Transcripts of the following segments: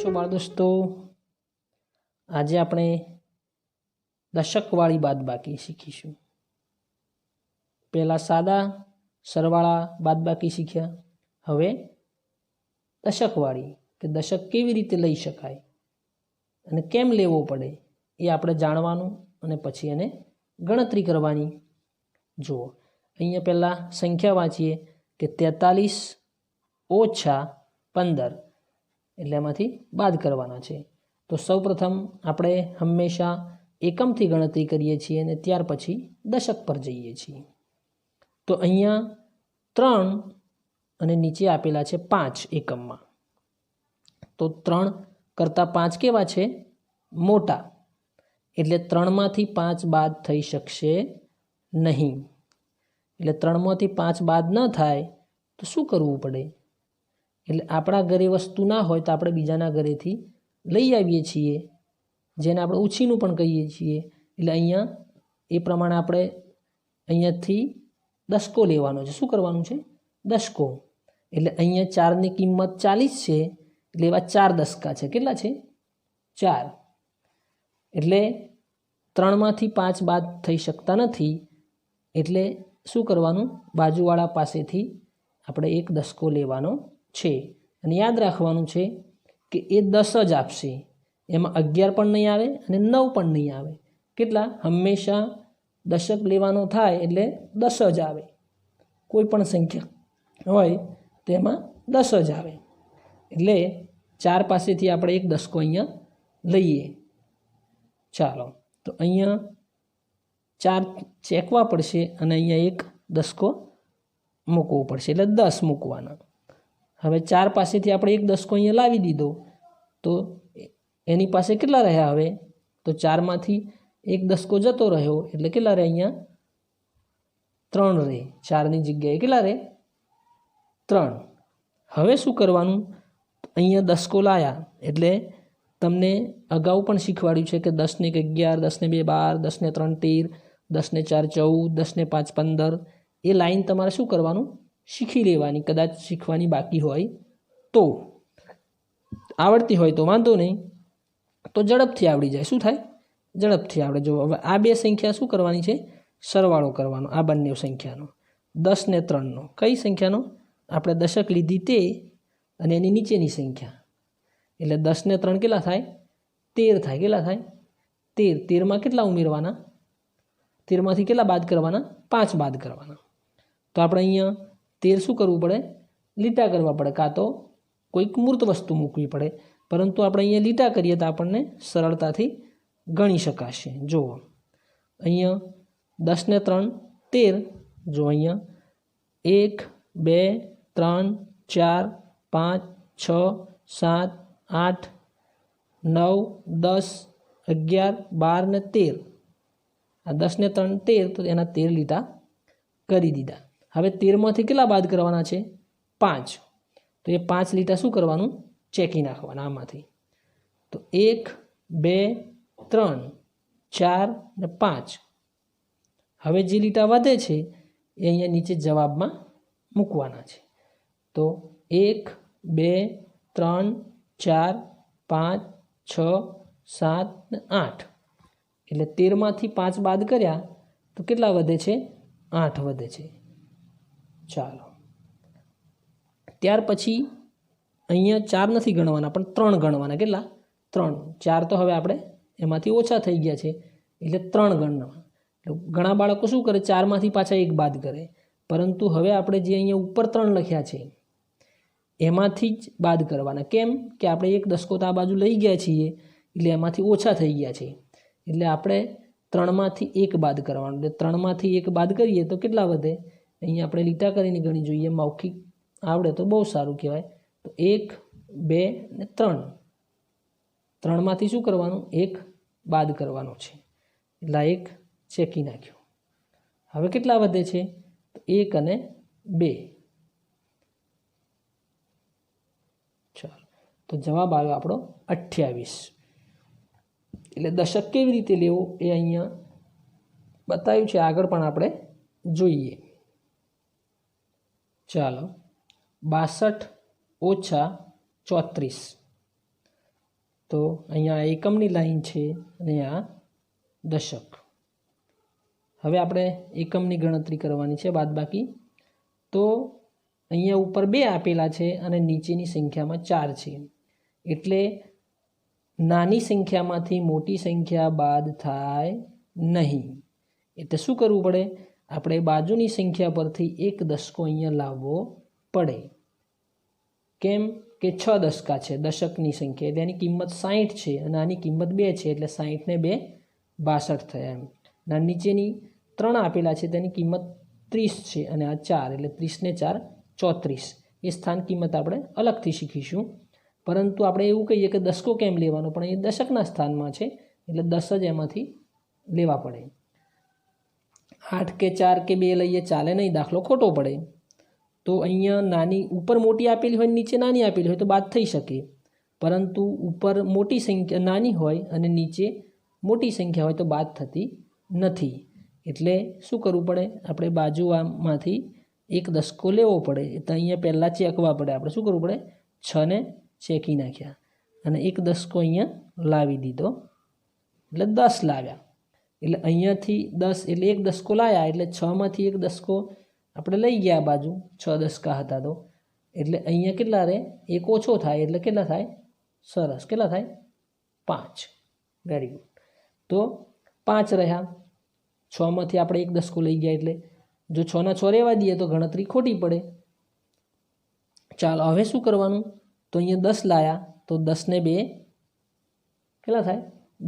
છો બાળ દોસ્તો? આજે આપણે દશકવાળી બાદબાકી શીખીશું। પહેલા સાદા સરવાળા બાદબાકી શીખ્યા, હવે દશકવાળી કે દશક કેવી રીતે લઈ શકાય અને કેમ લેવો પડે એ આપણે જાણવાનું અને પછી એને ગણતરી કરવાની। જુઓ, અહીંયા પહેલાં સંખ્યા વાંચીએ કે 43 ઓછા 15 એટલે એમાંથી બાદ કરવાના છે। તો સૌપ્રથમ આપણે હંમેશા એકમથી ગણતરી કરીએ છીએ અને ત્યાર પછી દશક પર જઈએ છીએ। તો અહીંયા 3 અને નીચે આપેલા છે 5 એકમમાં। તો 3 કરતાં 5 કેવા છે? મોટા, એટલે 3માંથી 5 બાદ થઈ શકશે નહીં। એટલે 3માંથી 5 બાદ ન થાય તો શું કરવું પડે? એટલે આપણા ઘરે વસ્તુ ના હોય તો આપણે બીજાના ઘરેથી લઈ આવીએ છીએ, જેને આપણે ઉછીનું પણ કહીએ છીએ। એટલે અહીંયા એ પ્રમાણે આપણે અહીંયાથી દસકો લેવાનો છે। શું કરવાનું છે? દસકો। એટલે અહીંયા 4ની કિંમત 40 છે, એટલે એવા 4 દસકા છે। કેટલા છે? 4। એટલે 3માંથી 5 બાદ થઈ શકતા નથી, એટલે શું કરવાનું? બાજુવાળા પાસેથી આપણે એક દસકો લેવાનો છે અને યાદ રાખવાનું છે કે એ 10 જ આપશે, એમાં 11 પણ નહીં આવે અને 9 પણ નહીં આવે। કેટલા? હંમેશા દશક લેવાનો થાય એટલે 10 જ આવે। કોઈ પણ સંખ્યા હોય તેમાં 10 જ આવે। એટલે 4 પાસેથી આપણે એક દસકો અહીંયા લઈએ। ચાલો, તો અહીંયા 4 ચેકવા પડશે અને અહીંયા એક દસકો મૂકવો પડશે, એટલે 10 મૂકવાના। હવે 4 પાસેથી આપણે એક દસકો અહીંયા લાવી દીધો, તો એની પાસે કેટલા રહ્યા? હવે તો 4માંથી એક દસકો જતો રહ્યો, એટલે કેટલા રહે? અહીંયા 3 રહે। 4ની જગ્યાએ કેટલા રહે? 3। હવે શું કરવાનું? અહીંયા દસકો લાયા એટલે તમને અગાઉ પણ શીખવાડ્યું છે કે 10 ને 1 11, 10 ને 2 12, 10 ને 3 13, 10 ને 4 14, 10 ને 5 15। એ લાઈન તમારે શું કરવાનું? શીખી લેવાની। કદાચ શીખવાની બાકી હોય તો, આવડતી હોય તો વાંધો નહીં, તો ઝડપથી આવડી જાય। શું થાય? ઝડપથી આવડે। જો હવે આ બે સંખ્યા શું કરવાની છે? સરવાળો કરવાનો આ બંને સંખ્યાનો, 10 ને 3નો। કઈ સંખ્યાનો? આપણે દશક લીધી તે અને એની નીચેની સંખ્યા, એટલે 10 ને 3 કેટલા થાય? 13 થાય। કેટલા થાય? 13। 13માં કેટલા ઉમેરવાના? 13માંથી કેટલા બાદ કરવાના? 5 બાદ કરવાના। તો આપણે અહીંયા 13 શું કરવું પડે? લીટા કરવા પડે, કાં તો કોઈક મૂર્ત વસ્તુ મૂકવી પડે, પરંતુ આપણે અહીંયા લીટા કરીએ તો આપણને સરળતાથી ગણી શકાશે। જુઓ, અહીંયા 10 ને 3 13। જો અહીંયા 1 2 3 4 5 6 7 8 9 10 11 12 ને 13। આ 10 ને 3 13, તો એના 13 લીટા કરી દીધા। હવે 13માંથી કેટલા બાદ કરવાના છે? 5। તો એ 5 લીટા શું કરવાનું? ચેકી નાખવાના આમાંથી। તો 1 2 3 4 ને 5। હવે જે લીટા વધે છે એ અહીંયા નીચે જવાબમાં મૂકવાના છે। તો 1 2 3 4 5 6 7 ને 8, એટલે 13માંથી 5 બાદ કર્યા તો કેટલા વધે છે? 8 વધે છે। ચાલો, ત્યાર પછી અહીંયા 4 નથી ગણવાના, પણ 3 ગણવાના। કેટલા? 3। 4 તો હવે આપણે એમાંથી ઓછા થઈ ગયા છે, એટલે 3 ગણવા। ઘણા બાળકો શું કરે? 4માંથી પાછા 1 બાદ કરે, પરંતુ હવે આપણે જે અહીંયા ઉપર 3 લખ્યા છે એમાંથી જ બાદ કરવાના। કેમ કે આપણે એક દસકો તો આ બાજુ લઈ ગયા છીએ, એટલે એમાંથી ઓછા થઈ ગયા છે, એટલે આપણે 3માંથી 1 બાદ કરવાનું। એટલે 3માંથી 1 બાદ કરીએ તો કેટલા વધે? અહીંયા આપણે લીટા કરીને ગણી જોઈએ, મૌખિક આવડે તો બહુ સારું કહેવાય। તો 1 2 ને 3, 3માંથી શું કરવાનું? 1 બાદ કરવાનો છે, એટલે 1 ચેકી નાખ્યો। હવે કેટલા વધે છે? 1 અને 2। ચાલો, તો જવાબ આવ્યો આપણો 28। એટલે દશક કેવી રીતે લેવો એ અહીંયા બતાવ્યું છે, આગળ પણ આપણે જોઈએ। ચાલો, 62 ઓછા 34। તો અહીંયા એકમની લાઈન છે અને આ દશક. હવે આપણે એકમની ગણતરી કરવાની છે બાદબાકી. તો અહીંયા ઉપર 2 આપેલા છે અને નીચેની સંખ્યામાં 4 છે, એટલે નાની સંખ્યામાંથી મોટી સંખ્યા બાદ થાય નહીં. એટલે શું કરવું પડે? આપણે બાજુની સંખ્યા પરથી એક દશકો અહીંયા લાવવો પડે. કેમ કે 6 દશકા છે દશકની સંખ્યા, એટલે એની કિંમત 60 છે અને આની કિંમત 2 છે, એટલે 60 ને 2 62 થયા એમ. ના નીચેની 3 આપેલા છે તેની કિંમત 30 છે અને આ 4, એટલે 30 ને 4 34. એ સ્થાન કિંમત આપણે અલગથી શીખીશું, પરંતુ આપણે એવું કહીએ કે દશકો કેમ લેવાનો, પણ એ દશકના સ્થાનમાં છે એટલે 10 જ એમાંથી લેવા પડે. 8 કે 4 કે 2 લઈએ ચાલે નહીં, દાખલો ખોટો પડે. તો અહીંયા નાની ઉપર મોટી આપેલી હોય, નીચે નાની આપેલી હોય તો બાદ થઈ શકે, પરંતુ ઉપર મોટી સંખ્યા નાની હોય અને નીચે મોટી સંખ્યા હોય તો બાદ થતી નથી. એટલે શું કરવું પડે? આપણે બાજુમાંથી એક દશકો લેવો પડે. તો અહીંયા પહેલાં ચેકવા પડે. આપણે શું કરવું પડે? 6 ને ચેકી નાખ્યા અને એક દશકો અહીંયા લાવી દીધો, એટલે 10 લાવ્યા. એટલે અહીંયાથી 10 એટલે એક દશકો લાવ્યા, એટલે 6માંથી એક દશકો આપણે લઈ ગયા બાજુ. 6 દશકા હતા તો એટલે અહીંયા કેટલા રહે? એક ઓછો થાય, એટલે કેટલા થાય? સરસ, કેટલા થાય? 5. Very good. તો 5 રહ્યા. 6માંથી આપણે એક દશકો લઈ ગયા, એટલે જો 6 ના 6 રહેવા દઈએ તો ગણતરી ખોટી પડે. ચાલો હવે શું કરવાનું? તો અહીંયા 10 લાયા તો 10 ને 2 કેટલા થાય?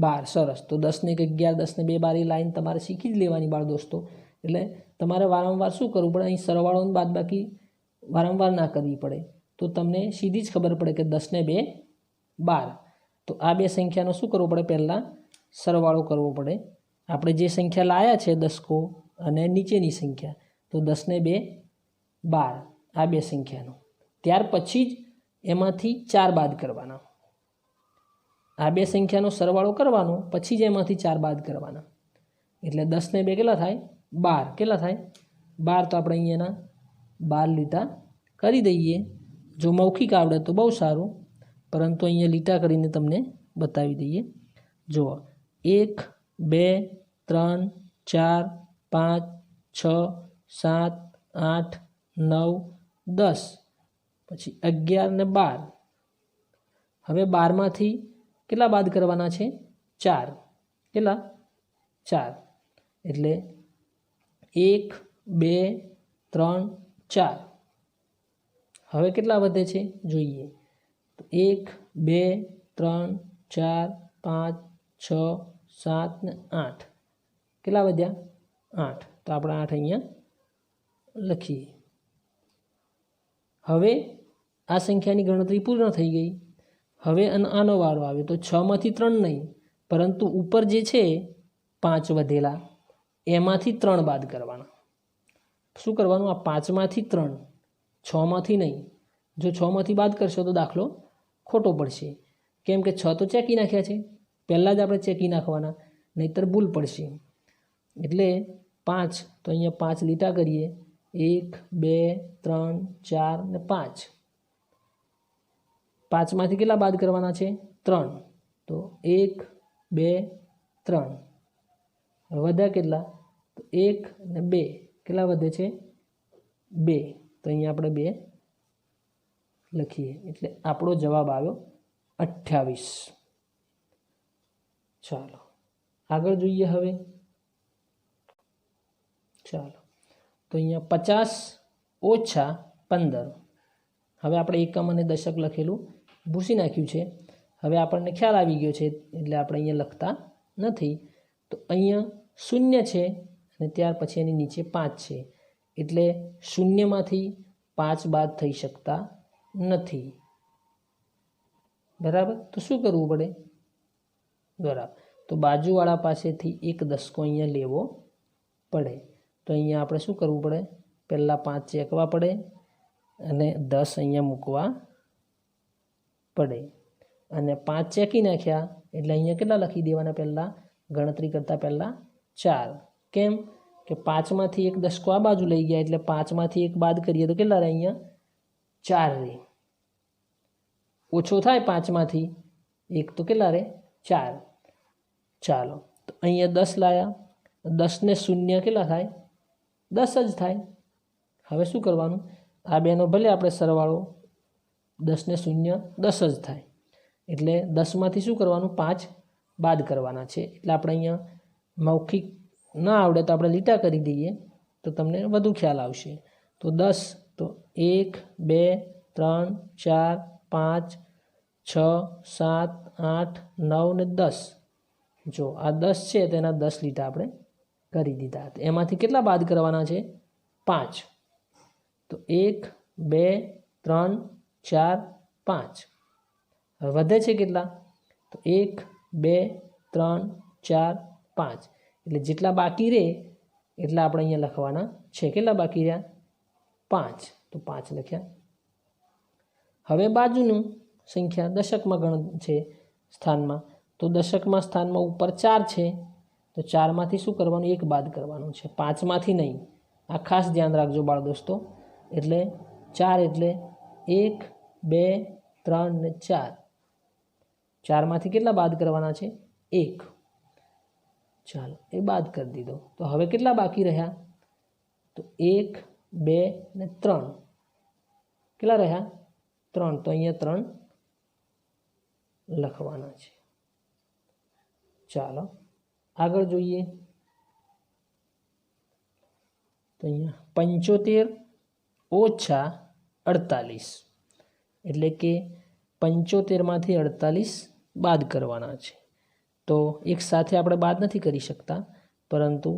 12. સરસ. તો 10 ને 1 11, 10 ને 2 12 લાઈન તમારે શીખી જ લેવાની બાળ દોસ્તો. એટલે તમારે વારંવાર શું કરવું પડે? અહીં સરવાળો બાદ બાકી વારંવાર ના કરવી પડે, તો તમને સીધી જ ખબર પડે કે 10 ને 2 12. તો આ બે સંખ્યાનો શું કરવો પડે? પહેલાં સરવાળો કરવો પડે. આપણે જે સંખ્યા લાયા છે દશકો અને નીચેની સંખ્યા, તો 10 ને 2 12 આ બે સંખ્યાનો. ત્યાર પછી જ એમાંથી 4 બાદ કરવાના. આ બે સંખ્યાનો સરવાળો કરવાનો, પછી જ એમાંથી 4 બાદ કરવાના. એટલે 10 ને 2 કેટલા થાય? 12. કેટલા થાય? 12. તો આપણે અહીંયાના 12 લીટા કરી દઈએ. જો મૌખિક આવડે તો બહુ સારું, પરંતુ અહીંયા લીટા કરીને તમને બતાવી દઈએ. જુઓ, 1 2 3 4 5 6 7 8 9 10, પછી 11 ને 12. હવે 12માંથી કેટલા બાદ કરવાના છે? 4. કેટલા? 4. એટલે 1 2 3 4. હવે કેટલા વધે છે જોઈએ. તો 1 2 3 4 5 6 7 ને 8. કેટલા વધ્યા? 8. તો આપણે 8 અહીંયા લખીએ. હવે આ સંખ્યાની ગણતરી પૂર્ણ થઈ ગઈ. હવે આનો વારો આવે તો 6માંથી 3 નહીં, પરંતુ ઉપર જે છે 5 વધેલા એમાંથી 3 બાદ કરવાના. શું કરવાનું? આ 5માંથી 3, 6માંથી નહીં. જો 6માંથી બાદ કરશો તો દાખલો ખોટો પડશે, કેમ કે 6 તો ચેકી નાખ્યા છે, પહેલાં જ આપણે ચેકી નાખવાના, નહીંતર ભૂલ પડશે. એટલે 5, તો અહીંયા 5 લીટા કરીએ. 1 2 3 4 ને 5. 5માંથી કેટલા બાદ કરવાના છે? 3. તો 1 2 3. વધ્યા કેટલા? તો 1 ને 2. કેટલા વધે છે? 2. તો અહીંયા આપણે 2 લખીએ. એટલે આપણો જવાબ આવ્યો 28. ચાલો આગળ જોઈએ. હવે ચાલો, તો અહીંયા 50 ઓછા 15. હવે આપણે એકમ અને દશક લખેલું ભૂસી નાખ્યું છે. હવે આપણને ખ્યાલ આવી ગયો છે, એટલે આપણે અહીંયા લખતા નથી. તો અહીંયા 0 છે અને ત્યાર પછી એની નીચે 5 છે, એટલે 0માંથી 5 બાદ થઈ શકતા નથી. બરાબર. તો શું કરવું પડે? બરાબર. તો બાજુવાળા પાસેથી એક દશકો અહીંયા લેવો પડે. તો અહીંયા આપણે શું કરવું પડે? પહેલાં 5 ચેકવા પડે અને 10 અહીંયા મૂકવા પડે. અને 5 ચેકી નાખ્યા એટલે અહીંયા કેટલા લખી દેવાના? પહેલાં ગણતરી કરતાં પહેલાં 4. કેમ કે 5માંથી એક દશકો આ બાજુ લઈ ગયા, એટલે 5માંથી એક બાદ કરીએ તો કેટલા રહે? અહીંયા 4 રહે. ઓછો થાય 5માંથી 1 तो કેટલા રહે 4। ચાલો તો અહીંયા 10 લાયા, 10 ને 0 કેટલા થાય 10 જ થાય। હવે શું કરવાનું, આ બેનો ભલે આપણે સરવાળો 10 ને 0 10 જ થાય, એટલે 10માંથી શું કરવાનું 5 બાદ કરવાના છે। એટલે આપણે અહીંયા મૌખિક ના આવડે તો આપણે લીટા કરી દઈએ તો તમને વધુ ખ્યાલ આવશે। તો 10 તો 1 2 3 4 5 6 7 8 9 ને 10। જો આ 10 છે તેના 10 લીટા આપણે કરી દીધા। એમાંથી કેટલા બાદ કરવાના છે 5। તો 1 2 3 4 5। હવે વધે છે કેટલા, તો 1 2 3 4 5। એટલે જેટલા બાકી રહે એટલા આપણે અહીંયા લખવાના છે। કેટલા બાકી રહ્યા 5, તો 5 લખ્યા। હવે બાજુનું સંખ્યા દશકમાં ગણ છે સ્થાનમાં, તો દશકમાં સ્થાનમાં ઉપર 4 છે, તો 4માંથી શું કરવાનું 1 બાદ કરવાનું છે, 5માંથી નહીં। આ ખાસ ધ્યાન રાખજો બાળ દોસ્તો। એટલે 4 એટલે 1 2 3 ને 4। 4માંથી કેટલા બાદ કરવાના છે 1। ચાલો એ બાદ કરી દીધો। તો હવે કેટલા બાકી રહ્યા, તો 1 2 ને 3। કેટલા રહ્યા 3, તો અહીંયા 3 લખવાના છે। ચાલો આગળ જોઈએ, તો અહીંયા 75 ઓછા 48, એટલે કે 75માંથી 48 બાદ કરવાના છે। તો એક સાથે આપણે બાદ નથી કરી શકતા, પરંતુ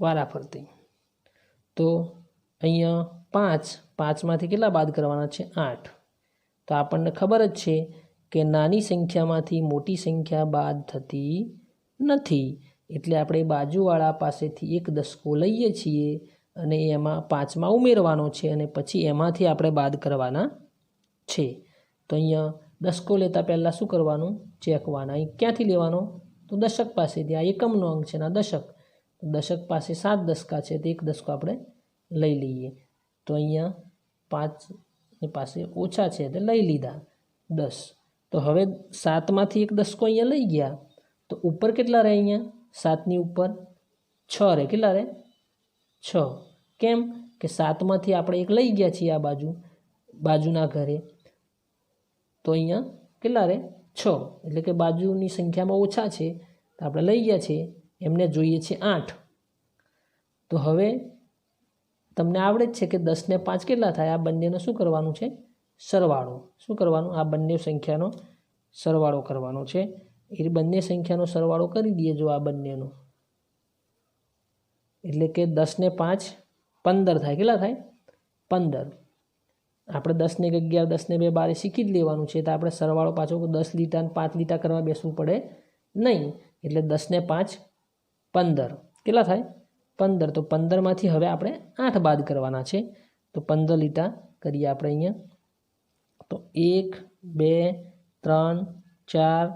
વારાફરતી। તો અહીંયા 5માંથી કેટલા બાદ કરવાના છે 8। તો આપણને ખબર જ છે કે નાની સંખ્યામાંથી મોટી સંખ્યા બાદ થતી નથી, એટલે આપણે બાજુવાળા પાસેથી એક દસકો લઈએ છીએ અને એમાં 5માં ઉમેરવાનો છે અને પછી એમાંથી આપણે બાદ કરવાના છે। તો અહીંયા દસકો લેતા પહેલાં શું કરવાનું ચેકવાના, અહીં ક્યાંથી લેવાનો, તો દશક પાસેથી। આ એકમનો અંક છે ના દશક, તો દશક પાસે 7 દસકા છે, તો એક દસકો આપણે લઈ લઈએ। તો અહીંયા 5ની પાસે ઓછા છે તો લઈ લીધા 10। તો હવે 7માંથી એક દસકો અહીંયા લઈ ગયા, તો ઉપર કેટલા રહે, અહીંયા 7ની ઉપર 6 રહે। કેટલા રહે 6। કેમ કે 7માંથી આપણે એક લઈ ગયા છીએ આ બાજુના ઘરે, તો અહીંયા કેટલા રહે 6, એટલે કે બાજુની સંખ્યામાં ઓછા છે તો આપણે લઈ ગયા છે, એમને જોઈએ છે 8। તો હવે તમને આવડે જ છે કે 10 ને 5 કેટલા થાય, આ બંનેનો શું કરવાનું છે સરવાળો। શું કરવાનું, આ બંને સંખ્યાનો સરવાળો કરવાનો છે। એ બંને સંખ્યાનો સરવાળો કરી દઈએ જો આ બંનેનો, એટલે કે 10 ને 5 15 થાય। કેટલા થાય 15। આપણે 10 ને 11 10 ને 2 12 શીખી જ લેવાનું છે, તો આપણે સરવાળો પાછો 10 લીટા અને 5 લીટા કરવા બેસવું પડે નહીં। એટલે 10 ને 5 15 કેટલા થાય 15। તો 15માંથી હવે આપણે 8 બાદ કરવાના છે, તો 15 લીટા કરીએ આપણે અહીંયા। તો 1 2 3 4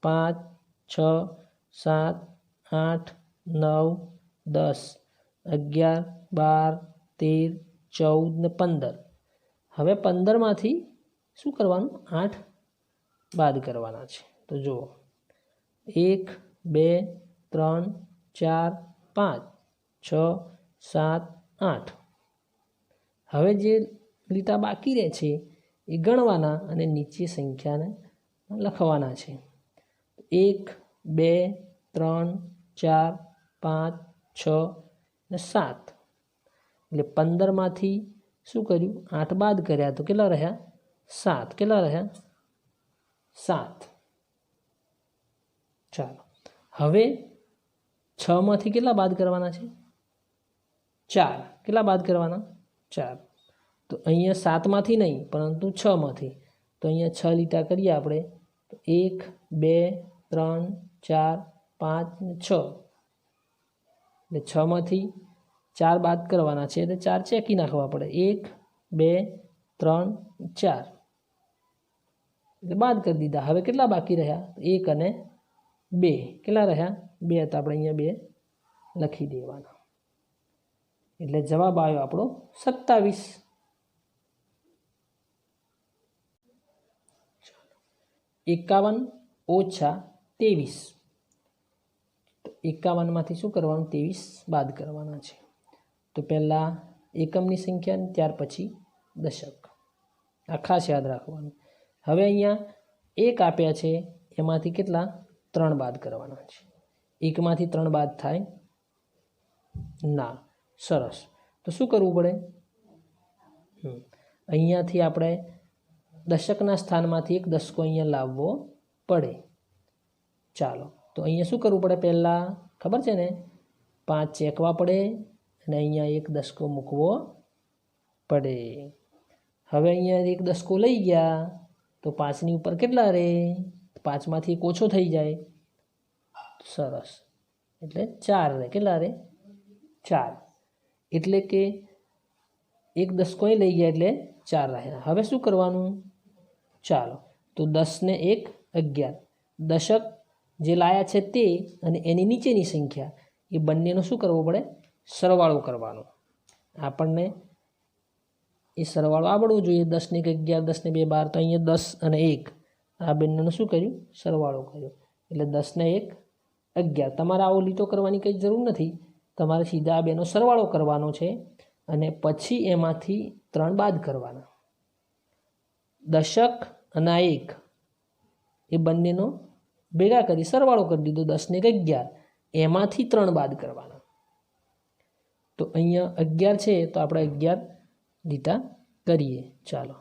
5 6 7 8 9 10 11 12 13 14 ને 15। હવે 15માંથી શું કરવાનું 8 બાદ કરવાના છે। તો જુઓ 1 2 3 4 5 6 7 8। હવે જે લીટા બાકી રહે છે એ ગણવાના અને નીચે સંખ્યાને લખવાના છે। 1 2 3 4 5 6 ને 7। એટલે 15માંથી શું કર્યું 8 બાદ કર્યા, તો કેટલા રહ્યા 7। કેટલા રહ્યા 7। ચાલો હવે 6માંથી કેટલા બાદ કરવાના છે 4। કેટલા બાદ કરવાના 4। તો અહીંયા 7માંથી નહીં પરંતુ 6માંથી, તો અહીંયા 6 લીટા કરીએ આપણે, તો 1 2 3 4 5 ને 6। એટલે 6માંથી 4 બાદ કરવાના છે, તો 4 ચેકી નાખવા પડે, 1 2 3 4। એટલે બાદ કરી દીધા। હવે કેટલા બાકી રહ્યા 1 અને 2। કેટલા રહ્યા 2, તો આપણે અહીંયા 2 લખી દેવાના। એટલે જવાબ આવ્યો આપણો 27। 51 ઓછા 23, તો 51માંથી શું કરવાનું? 23 બાદ કરવાના છે. તો પહેલાં એકમની સંખ્યા ને ત્યાર પછી દશક. આ ખાસ યાદ રાખવાનું. હવે અહીંયા 1 આપ્યા છે, એમાંથી કેટલા? 3 બાદ કરવાના છે. 1માંથી 3 બાદ થાય ના. સરસ. તો શું કરવું પડે? અહીંયાથી આપણે દશકના સ્થાનમાંથી એક દસકો અહીંયા લાવવો પડે. ચાલો, તો અહીંયા શું કરવું પડે? પહેલાં ખબર છે ને, 5 ચેકવા પડે અને અહીંયા એક દસકો મૂકવો પડે. હવે અહીંયા એક દસકો લઈ ગયા તો 5ની ઉપર કેટલા રહે? 5માંથી 1 ઓછો થઈ જાય. સરસ, એટલે 4 રહે. કેટલા રહે? 4. એટલે કે એક દસકો લઈ ગયા એટલે 4 રહ્યા. હવે શું કરવાનું? ચાલો, તો 10 ને 1 11. દશક જે લાયા છે તે અને એની નીચેની સંખ્યા, એ બંનેનો શું કરવો પડે? સરવાળો કરવાનો. આપણને એ સરવાળો આવડવો જોઈએ. 10 ને 1 11, 10 ને 2 12. તો અહીંયા 10 અને 1 આ બંનેનો શું કર્યું? સરવાળો કર્યો. એટલે 10 ને 1 11. તમારે આવો લીટો કરવાની કંઈ જરૂર નથી. તમારે સીધા આ બેનો સરવાળો કરવાનો છે અને પછી એમાંથી 3 બાદ કરવાના. દશક અને 1 એ બંનેનો ભેગા કરી સરવાળો કરી દીધો. 10 ને 11, એમાંથી 3 બાદ કરવાના. તો અહીંયા 11 છે, તો આપણે 11 લીટા કરીએ. ચાલો,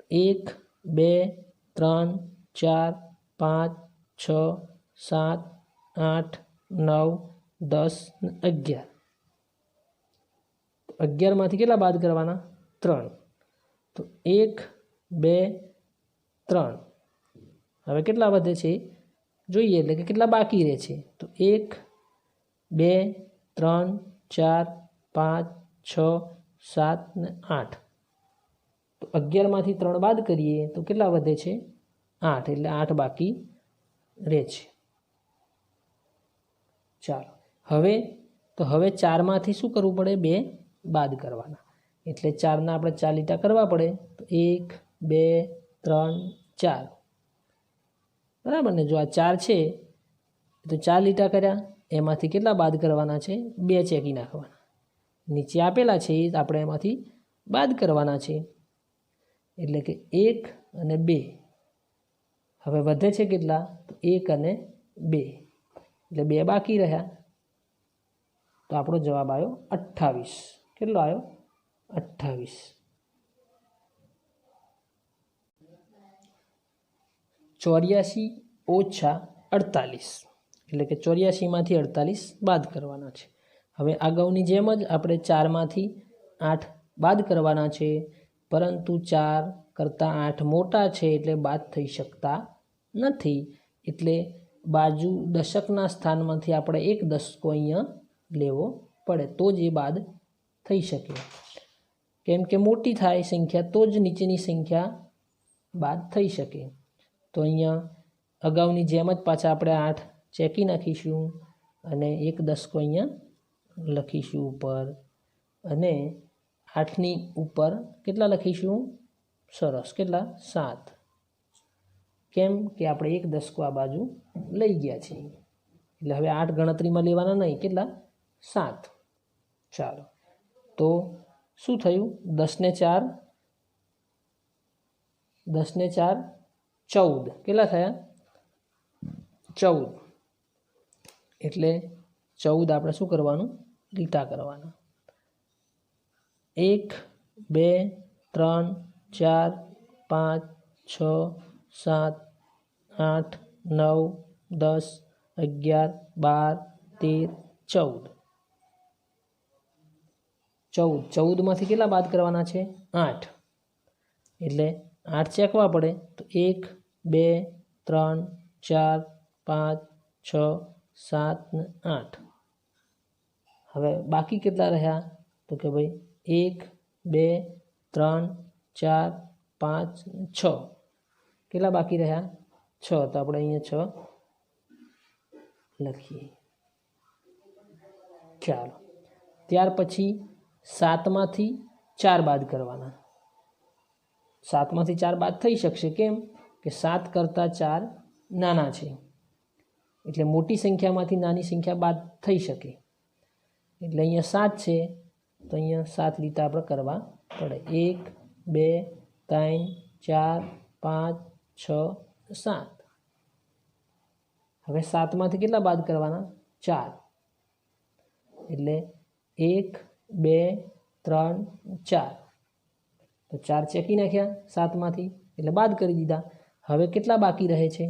1 2 3 4 5 6 7 8 9 10 11. 11માંથી કેટલા બાદ કરવાના? 3. તો 1 2 3. હવે કેટલા વધે છે જોઈએ, એટલે કે કેટલા બાકી રહે છે. તો 1 2 3 4 5 6 7 ને 8. તો 11માંથી 3 બાદ કરીએ તો કેટલા વધે છે? 8. એટલે 8 બાકી રહે છે. ચાલો, હવે 4માંથી શું કરવું પડે? 2 બાદ કરવાના. એટલે 4ના આપણે 4 લીટા કરવા પડે. તો 1 2 3 4. બરાબર ને? જો આ 4 છે તો 4 લીટા કર્યા, એમાંથી કેટલા બાદ કરવાના છે? 2 ચેકી નાખવાના. નીચે આપેલા છે એ આપણે એમાંથી બાદ કરવાના છે. એટલે કે 1 અને 2. હવે વધે છે કેટલા? તો 1 અને 2. એટલે 2 બાકી રહ્યા. તો આપણો જવાબ આવ્યો 28. કેટલો આવ્યો? 28. ચોર્યાસી ઓછા 48. એટલે કે 84માંથી 48 બાદ કરવાના છે. હવે અગાઉની જેમ જ આપણે 4માંથી 8 બાદ કરવાના છે, પરંતુ 4 કરતાં 8 મોટા છે એટલે બાદ થઈ શકતા નથી. એટલે બાજુ દશકના સ્થાનમાંથી આપણે એક દસકો અહીંયા લેવો પડે, તો જ એ બાદ થઈ શકે. કેમ કે મોટી થાય સંખ્યા તો જ નીચેની સંખ્યા બાદ થઈ શકે. તો અહીંયા અગાઉની જેમ જ પાછા આપણે 8 ચેકી નાખીશું અને એક દસકો અહીંયા લખીશું ઉપર, અને 8ની ઉપર કેટલા લખીશું? સરસ, કેટલા? 7. કેમ કે આપણે એક દસકો આ બાજુ લઈ ગયા છીએ. એટલે હવે 8 ગણતરીમાં લેવાના નહીં. કેટલા? 7. ચાલો, તો શું થયું? 10 ને 4 14. કેટલા થયા? 14. એટલે 14 આપણે શું કરવાનું? લીટા કરવાના. 1 2 3 4 5 6 7 8 9 10 11 12 13 14. 14માંથી કેટલા બાદ કરવાના છે? 8. એટલે 8 ચેકવા પડે. તો 1 2 3 4 5 6 7 ને 8. હવે બાકી કેટલા રહ્યા? તો કે ભાઈ 1 2 3 4 5 6. કેટલા બાકી રહ્યા? 6. તો આપણે અહીંયા 6 લખીએ. ચાલો, ત્યાર પછી 7માંથી 4 બાદ કરવાના. 7માંથી 4 બાદ થઈ શકશે. કેમ? કે 7 કરતાં 4 નાના છે, એટલે મોટી સંખ્યામાંથી નાની સંખ્યા બાદ થઈ શકે. એટલે અહીંયા 7 છે તો અહીંયા 7 લીટા આપણે કરવા પડે. 1 2 3 4 5 6 7. હવે 7માંથી કેટલા બાદ કરવાના? 4. એટલે 1 2 3 4. તો 4 ચેકી નાખ્યા 7માંથી, એટલે બાદ કરી દીધા. હવે કેટલા બાકી રહે છે?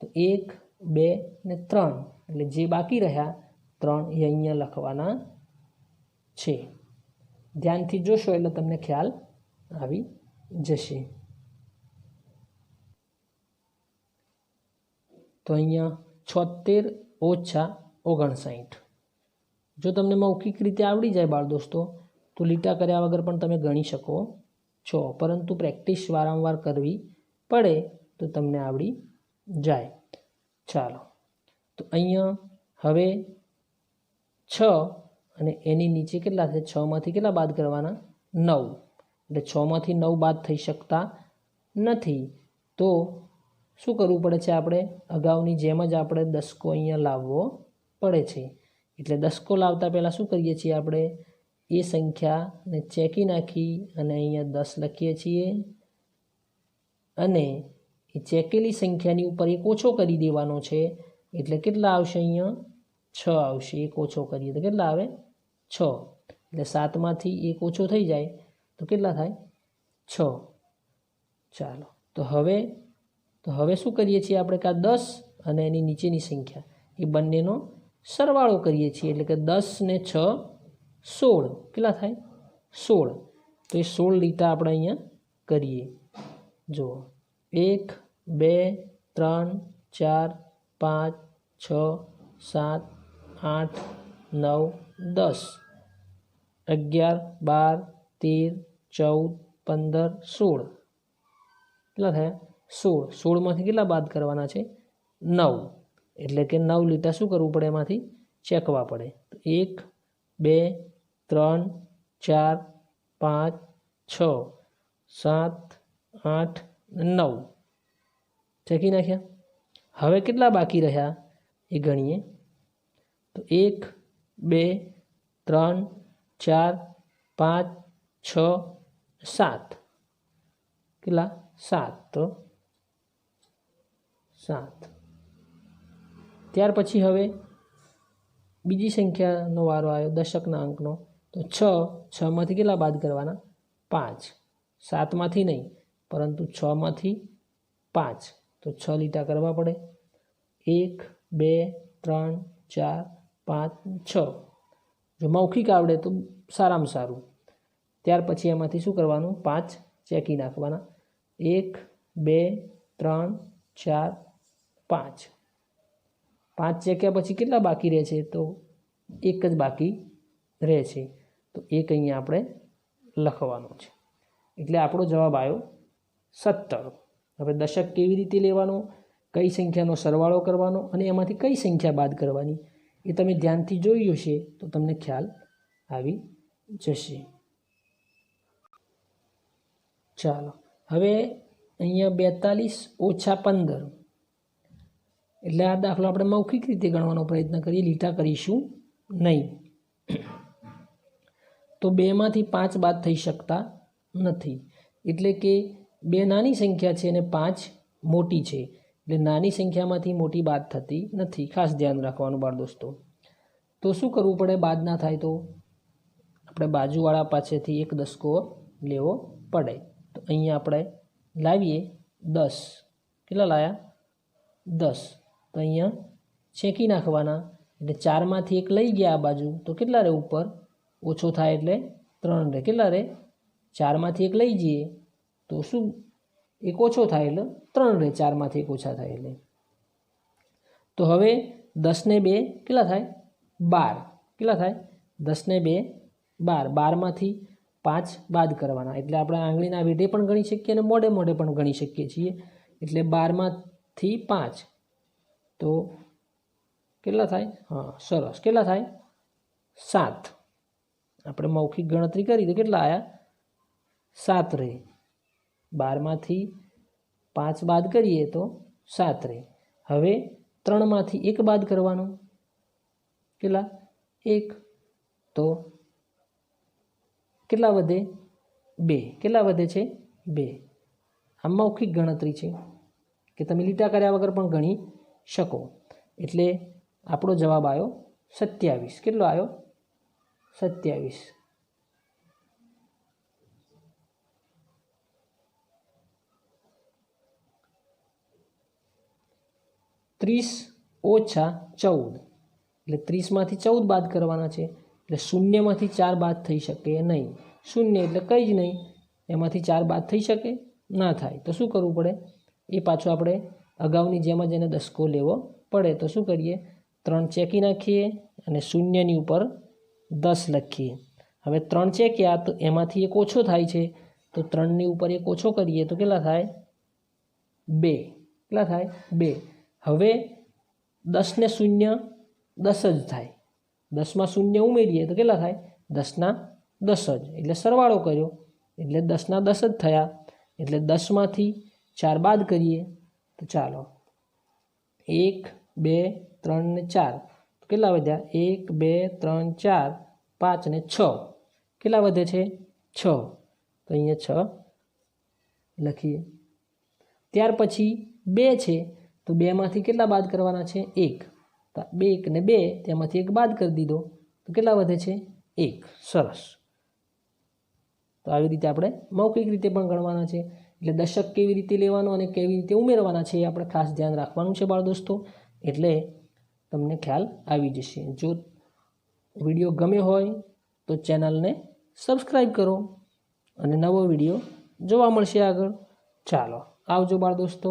તો 1 2 ને 3. એટલે જે બાકી રહ્યા 3 એ અહીંયા લખવાના છે. ધ્યાનથી જોશો એટલે તમને ખ્યાલ આવી જશે. તો અહીંયા 76 ઓછા 59. જો તમને મૌખિક રીતે આવડી જાય બાળ દોસ્તો તો લીટા કર્યા વગર પણ તમે ગણી શકો છો, પરંતુ પ્રેક્ટિસ વારંવાર કરવી પડે તો તમને આવડી જાય. ચાલો, તો અહીંયા હવે 6 અને એની નીચે કેટલા છે? 6માંથી કેટલા બાદ કરવાના? 9. એટલે 6માંથી 9 બાદ થઈ શકતા નથી. તો શું કરવું પડે છે? આપણે અગાઉની જેમ જ આપણે દસકો અહીંયા લાવવો પડે છે. એટલે દસકો લાવતા પહેલાં શું કરીએ છીએ? આપણે એ સંખ્યાને ચેકી નાખી અને અહીંયા 10 લખીએ છીએ, અને એ ચેકેલી સંખ્યાની ઉપર એક ઓછો કરી દેવાનો છે. એટલે કેટલા આવશે? અહીંયા 6 આવશે. એક ઓછો કરીએ તો કેટલા આવે? 6. એટલે 7માંથી એક ઓછો થઈ જાય તો કેટલા થાય? 6. ચાલો, તો હવે શું કરીએ છીએ આપણે? કે 10 અને એની નીચેની સંખ્યા એ બંનેનો સરવાળો કરીએ છીએ. એટલે કે 10 ને 6 16. કેટલા થાય? 16. તો એ 16 લીટા આપણે અહીંયા કરીએ. જુઓ, 1 2 3 4 5 6 7 8 9 10 11 12 13 14 15 16. કેટલા થયા? 16. 16માંથી કેટલા બાદ કરવાના છે? 9. એટલે કે 9 લીટા શું કરવું પડે? એમાંથી ચેકવા પડે. 1 2 3 4 5 6 7 8 9 ચેકી નાખ્યા. હવે કેટલા બાકી રહ્યા એ ગણીએ. તો 1 2 3 4 5 6 7. કેટલા? 7. તો 7. ત્યાર પછી હવે બીજી સંખ્યાનો વારો આવ્યો, દશકના અંકનો. તો 6માંથી કેટલા બાદ કરવાના? 5. 7માંથી નહીં, પરંતુ 6માંથી 5. તો 6 લીટા કરવા પડે. 1 2 3 4 5 6. જો મૌખિક આવડે તો સારામાં સારું. ત્યાર પછી એમાંથી શું કરવાનું? 5 ચેકી નાખવાના. 1 2 3 4 5. 5 ચેક્યા પછી કેટલા બાકી રહે છે? તો એક જ બાકી રહે છે. તો એક અહીંયા આપણે લખવાનો છે. એટલે આપણો જવાબ આવ્યો 17. હવે દશક કેવી રીતે લેવાનો, કઈ સંખ્યાનો સરવાળો કરવાનો અને એમાંથી કઈ સંખ્યા બાદ કરવાની એ તમે ધ્યાનથી જોઈ હશે તો તમને ખ્યાલ આવી જશે. ચાલો, હવે અહીંયા 42 ઓછા 15. એટલે આ દાખલો આપણે મૌખિક રીતે ગણવાનો પ્રયત્ન કરીએ, લીટા કરીશું નહીં. તો 2માંથી 5 બાદ થઈ શકતા નથી. એટલે કે 2 નાની સંખ્યા છે અને 5 મોટી છે. એટલે નાની સંખ્યામાંથી મોટી બાદ થતી નથી. ખાસ ધ્યાન રાખવાનું બાળ દોસ્તો. તો શું કરવું પડે? બાદ ના થાય તો આપણે બાજુવાળા પાસેથી એક દસકો લેવો પડે. તો અહીંયા આપણે લાવીએ 10. કેટલા લાવ્યા? 10. તો અહીંયા ચેકી નાખવાના. એટલે 4માંથી એક લઈ ગયા આ બાજુ તો કેટલા રહે? ઉપર ઓછો થાય એટલે 3 રહે. કેટલા રહે? 4માંથી એક લઈ જઈએ તો શું? એક ઓછો થાય એટલે 3 રહે. 4માંથી એક ઓછા થાય એટલે. તો હવે 10 ને 2 કેટલા થાય? 12. કેટલા થાય? 10 ને 2 12. 12માંથી 5 બાદ કરવાના. એટલે આપણે આંગળીના વેઢે પણ ગણી શકીએ અને મોઢે મોઢે પણ ગણી શકીએ છીએ. એટલે 12માંથી 5 તો કેટલા થાય? હા, સરસ. કેટલા થાય? 7. આપણે મૌખિક ગણતરી કરી તો કેટલા આવ્યા? 7 રહે. 12માંથી 5 બાદ કરીએ તો 7 રહે। હવે 3માંથી 1 બાદ કરવાનો, કેટલા? 1, તો કેટલા વધે? 2। કેટલા વધે છે? 2। આ મૌખિક ગણતરી છે કે તમે લીટા કર્યા વગર પણ ગણી શકો। એટલે આપણો જવાબ આવ્યો 27। કેટલો આવ્યો? 27। 30 ઓછા 14 એટલે 30માંથી 14 બાદ કરવાના છે, એટલે શૂન્યમાંથી 4 બાદ થઈ શકે નહીં। શૂન્ય એટલે કંઈ જ નહીં, એમાંથી 4 બાદ થઈ શકે ના થાય। તો શું કરવું પડે? એ પાછું આપણે અગાઉની જેમ જ એને દસકો લેવો પડે। તો શું કરીએ? 3 ચેકી નાખીએ અને શૂન્યની ઉપર 10 લખીએ। હવે 3 ચેક્યા તો એમાંથી એક ઓછો થાય છે, તો 3ની ઉપર એક ઓછો કરીએ તો કેટલા થાય? 2। કેટલા થાય? 2। હવે 10 ને શૂન્ય 10 જ થાય। 10માં શૂન્ય ઉમેરીએ તો કેટલા થાય? 10ના 10 જ, એટલે સરવાળો કર્યો એટલે 10ના 10 જ થયા। એટલે 10માંથી 4 બાદ કરીએ તો ચાલો 1, 2, 3 ને 4 તો કેટલા વધ્યા? 1, 2, 3, 4, 5 ને 6 કેટલા વધે છે? 6। તો અહીંયા 6 લખીએ। ત્યાર પછી 2 છે, તો 2માંથી કેટલા બાદ કરવાના છે? 1। તો 1 ને 2 તેમાંથી 1 બાદ કરી દીધો તો કેટલા વધે છે? 1। સરસ। તો આવી રીતે આપણે મૌખિક રીતે પણ ગણવાના છે। એટલે દશક કેવી રીતે લેવાનો અને કેવી રીતે ઉમેરવાના છે એ આપણે ખાસ ધ્યાન રાખવાનું છે બાળ દોસ્તો। એટલે તમને ખ્યાલ આવી જશે। જો વિડીયો ગમ્યો હોય તો ચેનલને સબસ્ક્રાઈબ કરો અને નવો વિડીયો જોવા મળશે આગળ। ચાલો આવજો બાળ દોસ્તો।